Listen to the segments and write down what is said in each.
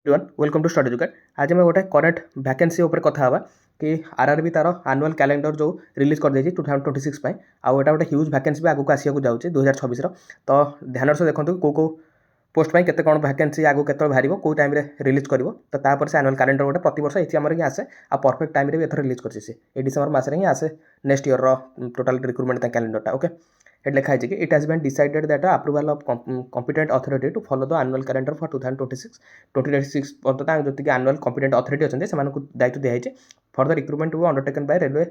Everyone welcome to Study Educate. आज मैं गोटे करेंट वैकेंसी उपर कथा हवा कि आरआरबी तार आनुअल कैलेंडर जो रिलीज कर देछि 2026 पई आउ एटा गोटे ह्यूज वैकेंसी भी आगु आसिया जाउछि 2026 रो। तो ध्यान से देखंतु को पोस्ट पई केते कोन वैकेंसी आगु केते भारिबो को टाइम रे रिलीज करबो। तो तापर से आनुअल कैलेंडर गोटे प्रति वर्ष एथि हमर ही आसे आ परफेक्ट टाइम रे भी एथर रिलीज करछि से ए डिसेंबर मास रे ही आसे नेक्स्ट ईयर रो टोटल रिक्रूटमेंट ता कैलेंडर टा। ओके it लिखा है कि it has been decided that approval of competent authority to follow the annual calendar for 2026 पर्यंत जो कि एनुअल कॉम्पिटेंट अथॉरिटी अच्छे से दायित्व दिखाई for the recruitment to undertaken by railway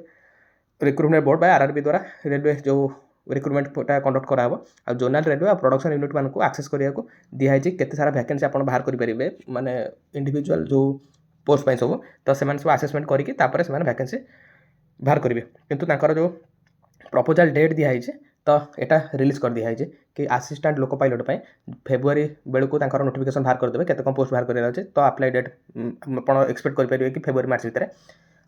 recruitment board by RRB द्वारा रेलवे जो रिक्रूटमेंट कंडक्ट कराब आ जोनाल रेलवे और प्रोडक्शन यूनिट मान को एक्सेस करने को दिखाई केते सारा वैकेंसी आप बाहर करेंगे माने इंडिविजुअल जो पोस्ट पाई सब तो से सब आसेसमेंट करके वैकेंसी बाहर करेंगे किंतु जो प्रपोजल डेट दिखाई तो यहाँ रिलीज कर दिखाई कि असिस्टेंट लोको पायलट पे फेब्रुआरी बेलू को नोटिफिकेशन बाहर करदे केते कम पोस्ट बाहर कर तो अप्लाई डेट आप एक्सपेक्ट करेंगे कि फेब्रुआरी मार्च भितर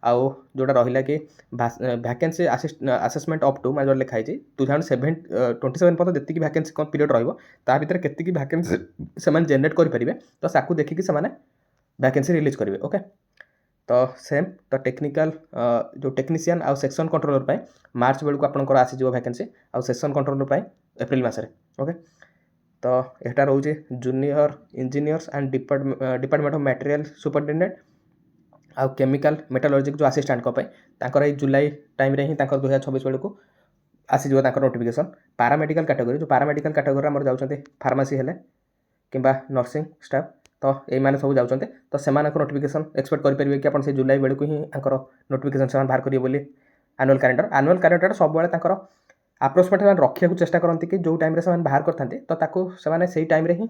आउ जोटा रहा कि वैकेंसी असेसमेंट अप टू मैं लिखाई 2027 पर्यटन जी वैकेंसी कौन पीरियड रहा भितर के वैकेंसी से जनरेट करेंगे तो साकू देखिकी से वैकेंसी रिलीज करेंगे। ओके तो सेम तो टेक्निकल जो टेक्नीशियन आउ सेक्शन कंट्रोलर पे मार्च बेलू आपंकर आसीज वैकेंसी आउ सेक्शन कंट्रोलर पे एप्रिल मसरे। ओके तो यहाँ रोचे junior engineers and department of material superintendent आउ केमिकल मेटालॉजिक जो असिस्टेंट पे जुलाई टाइम रे ही 2026 बेलू को आसीज नोटिफिकेशन। पारामेडिकल कैटेगरी जो पारामेडिकल कैटेगरी आम जाऊँच फार्मासी हेले कि नर्सिंग स्टाफ तो ये सब जाऊँच तो से नोटिफिकेशन एक्सपेक्ट करेंगे कि आप जुलाई बेलू ही नोटिफिकेशन से बाहर करेंगे बोली आनुअल कैलेंडर सब अप्रोक्सीमेट रखा चेष्टा करती कि जो टाइम से बाहर करते तो से टाइम ही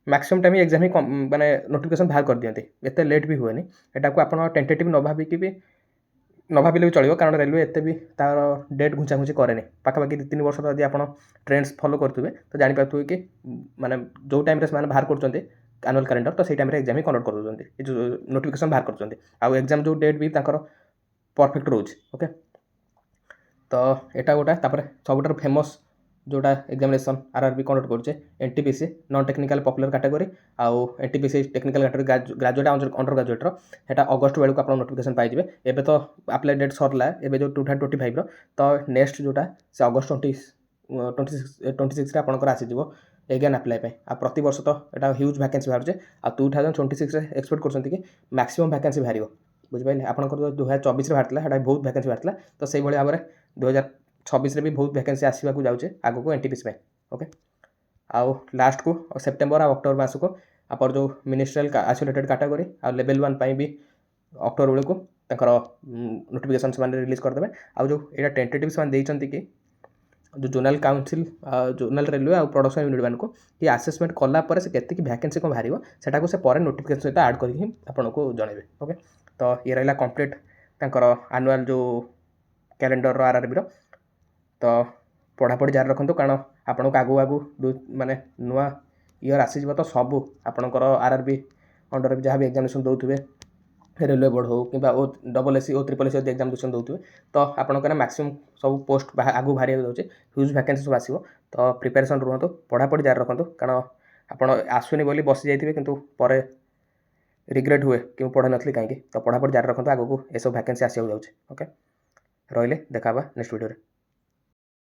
मैक्सिमम टाइम एग्जाम ही माने नोटिफिकेशन बाहर कर दियंते एते लेट भी हुएनी एटा को आपण टेंटेटिव न भाबिकी भी न भाविले भी चलियो कारण रेलवे एते भी तार डेट घुंचा घुंची करे पाखापाखि 2-3 वर्ष यदि आप ट्रेंड्स फॉलो करते तो जापर कि माने जो टाइम से बाहर कर एनुअल कैलेंडर तो सही टाइम एग्जाम ही कंडक्ट कर दूसरी जो नोटिफिकेशन बाहर कर आउ एग्जाम जो डेट भी परफेक्ट रोचे। ओके तो यहाँ गोटे सबुठ फेमस जोटा एग्जामिनेशन आरआरबी कंडक्ट करुचे NTPC non technical popular category आउ एनटीपीसी टेक्निकल कैटेगरी ग्रेजुएट अंडर ग्रेजुएटर हेटा अगस्ट बेलू आप नोटिफिकेशन पाइबे एबे तो अप्लाई डेट सरला एबे जो 2025 तो नेक्स्ट जोटा से अगस्ट 26 आपंकर आसीज एगेन अप्लाई पे आ प्रति वर्ष तो यहाँ ह्यूज वैकेंसी बाहर आ 2026 एक्सपेक्ट कर मैक्सिमम वैकेंसी बाहर बुझे आपंकर जो 2024 बाहर है बहुत वैकेंसी बाहर तो से भाव में 2026 भी बहुत वैकेंसी आसवाक जाऊे आग को एनटीपीसी। ओके आउ लास्ट को सेप्टेम्बर आ अक्टोबर मास को आप जो मिनिस्ट्रियल आइसोलेटेड कैटेगरी आ लेवल 1 भी अक्टोबर बेलू को नोटिफिकेशन से रिलीज करदे आउ जो यहाँ टेंटेटिव से कि जो जोनाल काउंसिल जोनाल रेलवे और प्रोडक्शन यूनिट मान को कि आसेसमेंट कलापर से केत वैकेंसी कौन बाहर सेटा को से पर नोटिफिकेशन सहित आड करके आपको जनइबे। ओके तो ये रहा कंप्लीट एनुअल जो कैलेंडर आरआरबी तो पढ़ापढ़ी जारी रखु कारण आपको आगू आगू माने नुआ ईयर आसीज तो सबू आपंकर आरआरबी अंडर जहाँ भी एग्जामिनेशन दौथे रेलवे बोर्ड हो कि डबल एसी और ट्रिपल एसी एग्जामिनेशन दौथे तो आपंकर मैक्सिमम सब पोस्ट आगू बाहर जाऊँचे ह्यूज वैकेंसी सब आसो तो प्रिपेरेसन रुहतु पढ़ापढ़ी जारी रखु कारण आपड़ आसुनी बोली बसी जाइए किंतु पर रिग्रेट हुए कि पढ़े नी कहीं तो पढ़ापढ़ी जारी रखु आगू ये सब वैकेंसी आसो जाऊँचे। ओके रही देखा नेक्स्ट वीडियो।